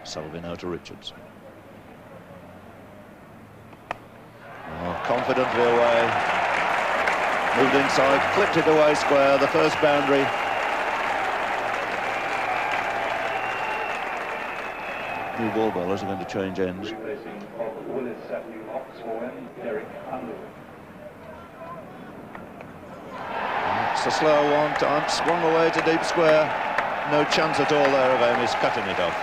Sullivan out to Richards. Oh, confidently away. Moved inside, clipped it away square, the first boundary. New ball bowlers are going to change ends. It's a slow one, time swung away to deep square. No chance at all there of Amos cutting it off.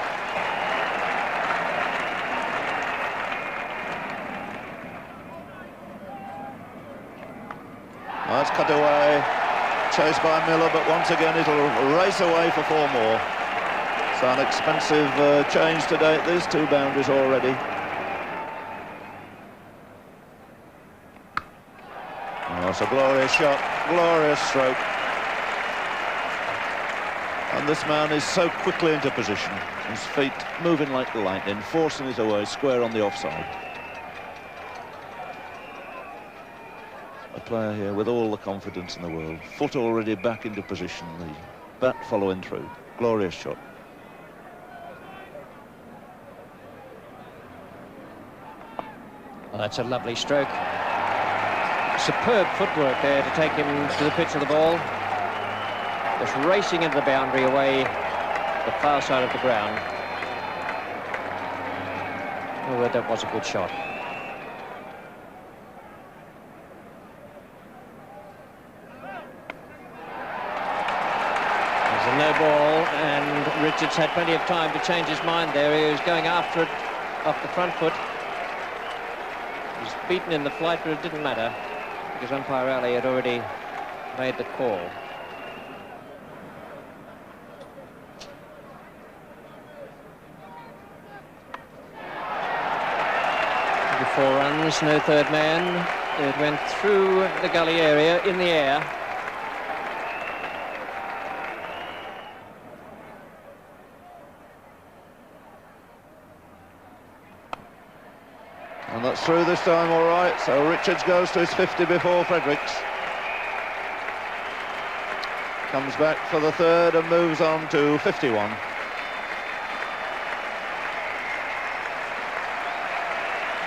That's cut away, chased by Miller, but once again it'll race away for 4 more. It's an expensive change to date. There's 2 boundaries already. Oh, it's a glorious shot, glorious stroke. And this man is so quickly into position. His feet moving like lightning, forcing it away square on the offside. A player here with all the confidence in the world. Foot already back into position, the bat following through. Glorious shot. Well, that's a lovely stroke. Superb footwork there to take him to the pitch of the ball. Just racing into the boundary away the far side of the ground. Oh, that was a good shot. There's a no ball, and Richards had plenty of time to change his mind there. He was going after it off the front foot. He was beaten in the flight, but it didn't matter because umpire Ali had already made the call. Four runs, no third man. It went through the gully area in the air. And that's through this time, all right. So Richards goes to his 50 before Fredericks. Comes back for the third and moves on to 51.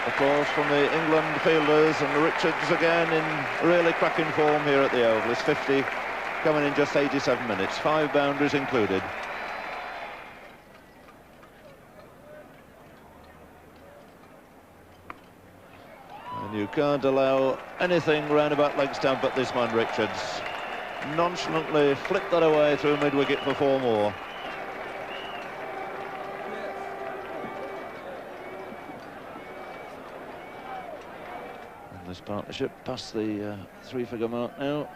Applause from the England fielders, and Richards again in really cracking form here at the Oval. His 50 coming in just 87 minutes, 5 boundaries included. And you can't allow anything round about leg stump at this man, Richards. Nonchalantly flicked that away through mid-wicket for 4 more. This partnership past the 3-figure mark now.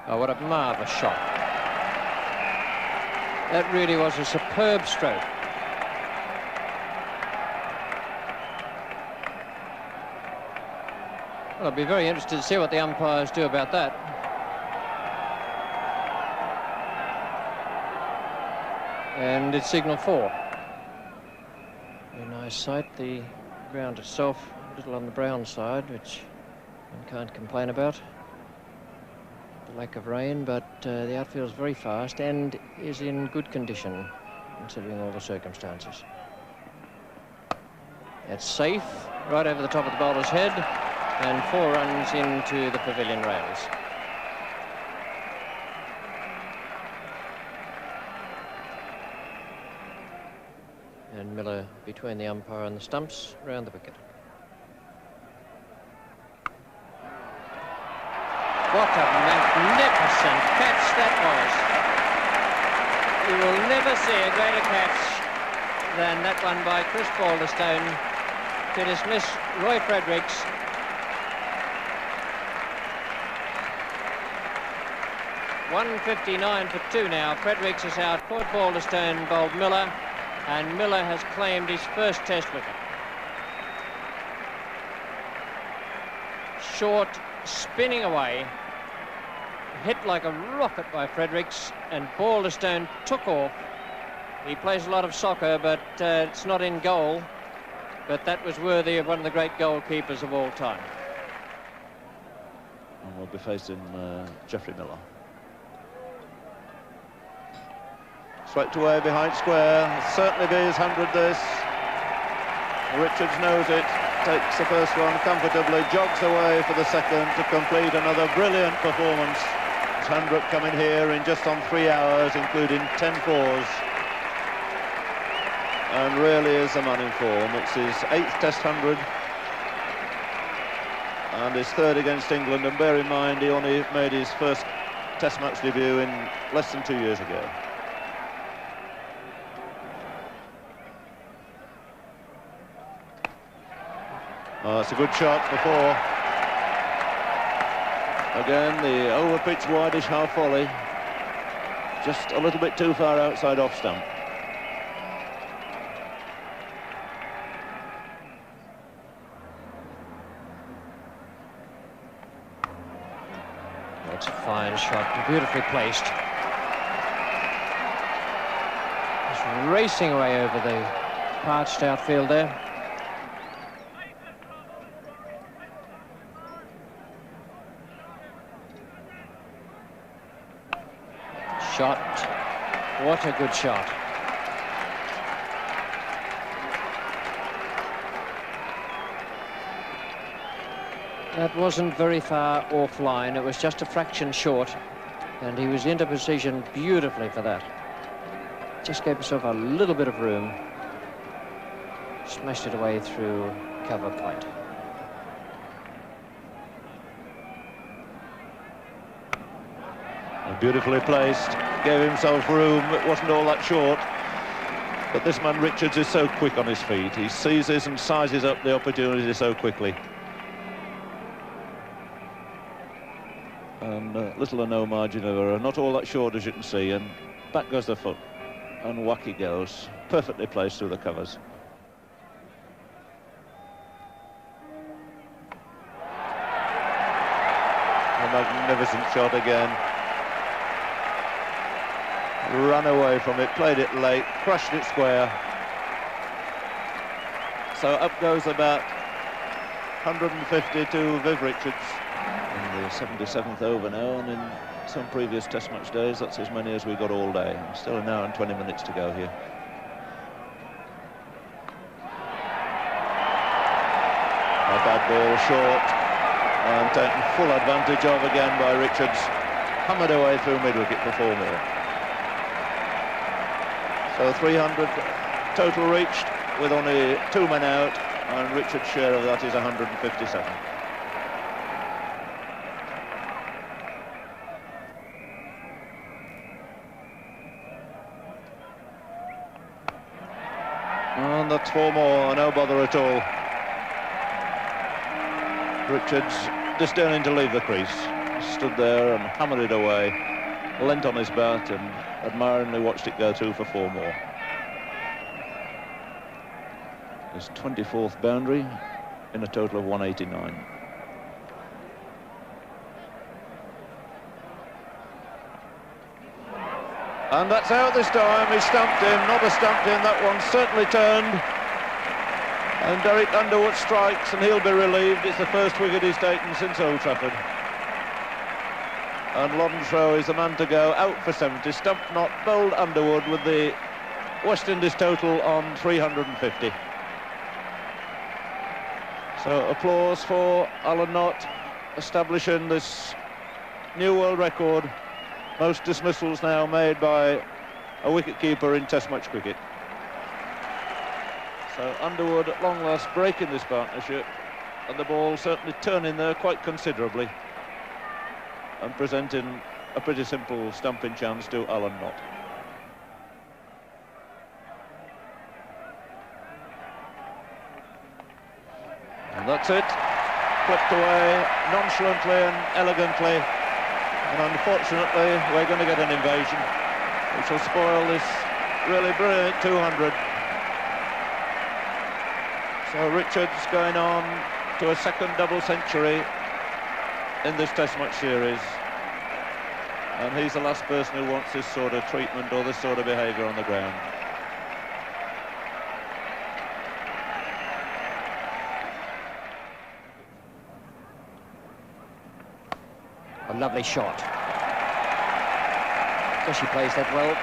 Oh, what a marvellous shot. That really was a superb stroke. Well, I'll be very interested to see what the umpires do about that. And it's signal 4. Very nice sight. The ground itself a little on the brown side, which one can't complain about. The lack of rain, but the outfield is very fast and is in good condition, considering all the circumstances. It's safe, right over the top of the bowler's head, and 4 runs into the pavilion rails. And Miller between the umpire and the stumps, round the wicket. What a magnificent catch that was. You will never see a greater catch than that one by Chris Balderstone to dismiss Roy Fredericks. .159 for 2 now. Fredericks is out. Claude Balderstone bowled Miller, and Miller has claimed his first test wicket. Short, spinning away, hit like a rocket by Fredericks, and Balderstone took off. He plays a lot of soccer, but it's not in goal. But that was worthy of one of the great goalkeepers of all time. And we'll be facing Geoffrey Miller. Swept away behind square. Certainly be his 100 this. Richards knows it. Takes the first one comfortably, jogs away for the second to complete another brilliant performance. His 100 coming here in just on 3 hours, including 10 fours. And really is the man in form. It's his 8th Test 100 and his 3rd against England. And bear in mind, he only made his first Test match debut in less than 2 years ago. Oh, it's a good shot before. Again, the over-pitch wideish half volley. Just a little bit too far outside off stump. That's a fine shot, beautifully placed. Just racing away over the parched outfield there. Shot. What a good shot. That wasn't very far offline. It was just a fraction short, and he was into position beautifully for that. Just gave himself a little bit of room. Smashed it away through cover point. Beautifully placed, gave himself room. It wasn't all that short, but this man Richards is so quick on his feet. He seizes and sizes up the opportunity so quickly, and little or no margin of error. Not all that short, as you can see, and back goes the foot and whack he goes, perfectly placed through the covers. A magnificent shot again. Ran away from it, played it late, crushed it square. So up goes about 150 to Viv Richards in the 77th over now, and in some previous Test match days that's as many as we got all day. Still an hour and 20 minutes to go here. A bad ball short, and taken full advantage of again by Richards. Hammered away through mid-wicket for 4 more. So 300 total reached with only 2 men out, and Richard's share of that is 157. And that's 4 more, no bother at all. Richards disdaining to leave the crease. Stood there and hammered it away, leant on his bat and admiringly watched it go through for 4 more. His 24th boundary in a total of 189. And that's out this time. He stumped him, not a stumped in. That one certainly turned. And Derek Underwood strikes, and he'll be relieved. It's the first wicket he's taken since Old Trafford. And Lonsrow is the man to go, out for 70. Stumped not, bowled Underwood with the West Indies total on 350. So applause for Alan Knott, establishing this new world record. Most dismissals now made by a wicketkeeper in Test match cricket. So Underwood at long last breaking this partnership, and the ball certainly turning there quite considerably and presenting a pretty simple stumping chance to Alan Knott. And that's it, clipped away nonchalantly and elegantly, and unfortunately we're going to get an invasion which will spoil this really brilliant 200. So Richards going on to a second double century in this Test match series, and he's the last person who wants this sort of treatment or this sort of behaviour on the ground. A lovely shot. So she plays that well.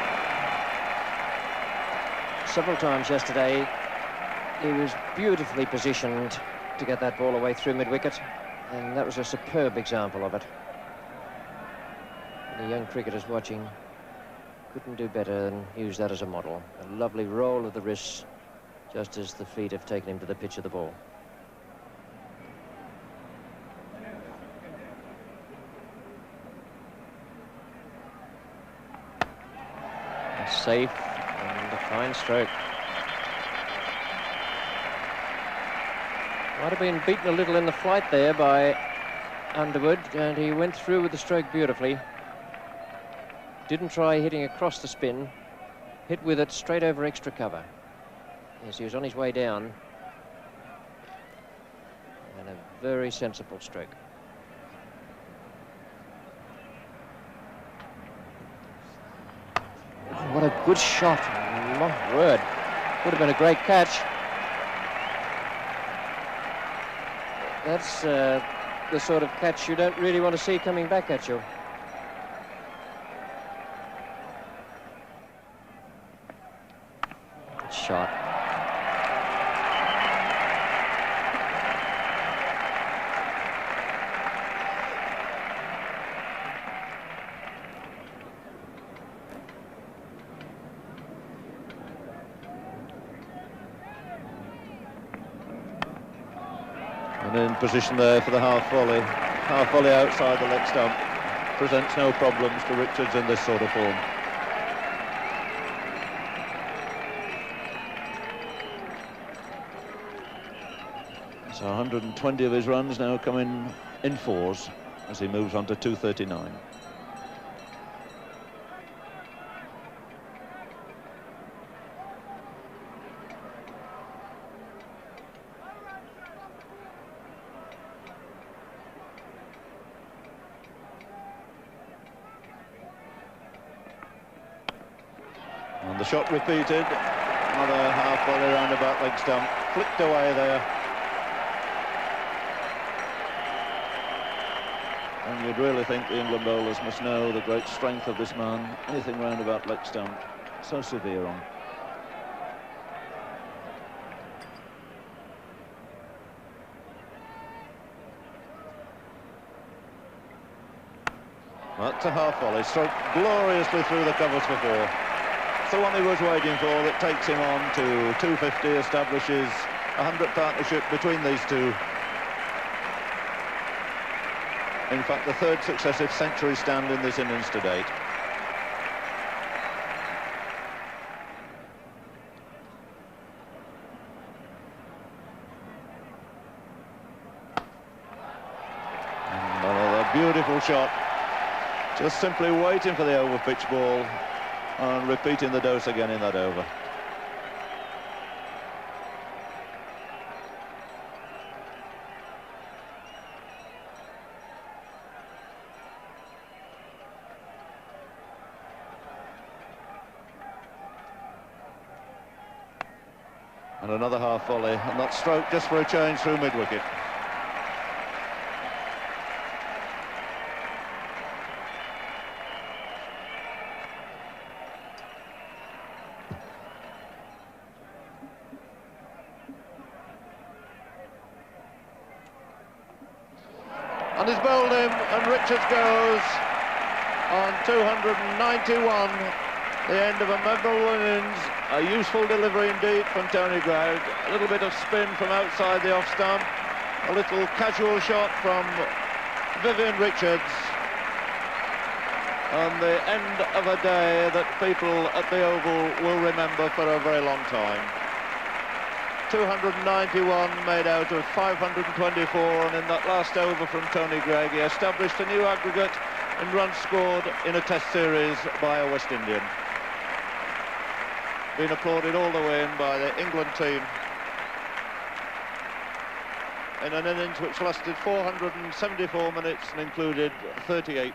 several times yesterday. He was beautifully positioned to get that ball away through mid-wicket, and that was a superb example of it. And the young cricketers watching couldn't do better than use that as a model. A lovely roll of the wrists, just as the feet have taken him to the pitch of the ball. Safe and a fine stroke. Might have been beaten a little in the flight there by Underwood, and he went through with the stroke beautifully. Didn't try hitting across the spin, hit with it straight over extra cover. Yes, he was on his way down, and a very sensible stroke. What a good shot. My word. Would have been a great catch. That's the sort of catch you don't really want to see coming back at you. Good shot. And in position there for the half volley. Half volley outside the leg stump presents no problems to Richards in this sort of form. So 120 of his runs now coming in fours as he moves on to 239. And the shot repeated, another half volley round about leg stump, flicked away there. And you'd really think the England bowlers must know the great strength of this man. Anything round about leg stump, so severe on. That's a half volley, stroked gloriously through the covers for four. It's the one he was waiting for that takes him on to 250, establishes a 100 partnership between these two. In fact, the third successive century stand in this innings to date. And another beautiful shot. Just simply waiting for the over-pitch ball and repeating the dose again in that over. And another half volley, and that stroke just for a change through mid-wicket. And he's bowled him, and Richards goes on 291. The end of a memorable innings. A useful delivery indeed from Tony Gregg. A little bit of spin from outside the off stump. A little casual shot from Viv Richards. And the end of a day that people at the Oval will remember for a very long time. 291 made out of 524, and in that last over from Tony Gregg, he established a new aggregate in runs scored in a test series by a West Indian. Been applauded all the way in by the England team in an innings which lasted 474 minutes and included 38